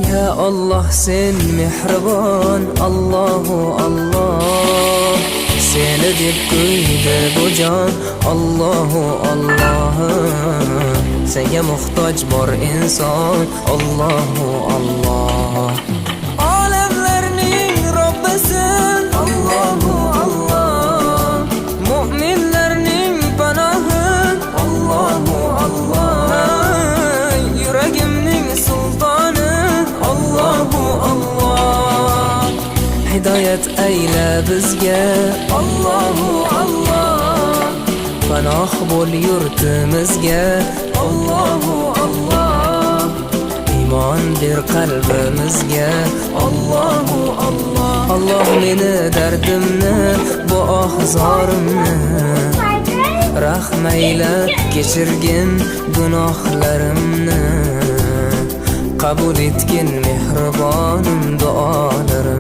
Ya Allah sen mehribon, Allahu Allah. Seni deb kuydi bu jon, Allahu Allah. Senga muhtoj bor inson, Allahu Allah. Olamlarning Robbisin, Allahu Allah. Mu'minlarning panohi, Allahu Allah. Yuragimning sultoni, Allahu Allah. Hidoyat ayla bizga, Allahu Allah. Panoh bo'l yurtimizga, Allahu Allah. Iymon ber qalbimizga, Allahu Allah. Allah meni dardimni, bu ohzorimni rahmayla kechirgin gunohlarimni. Qabul etgin mehribonim duolarim.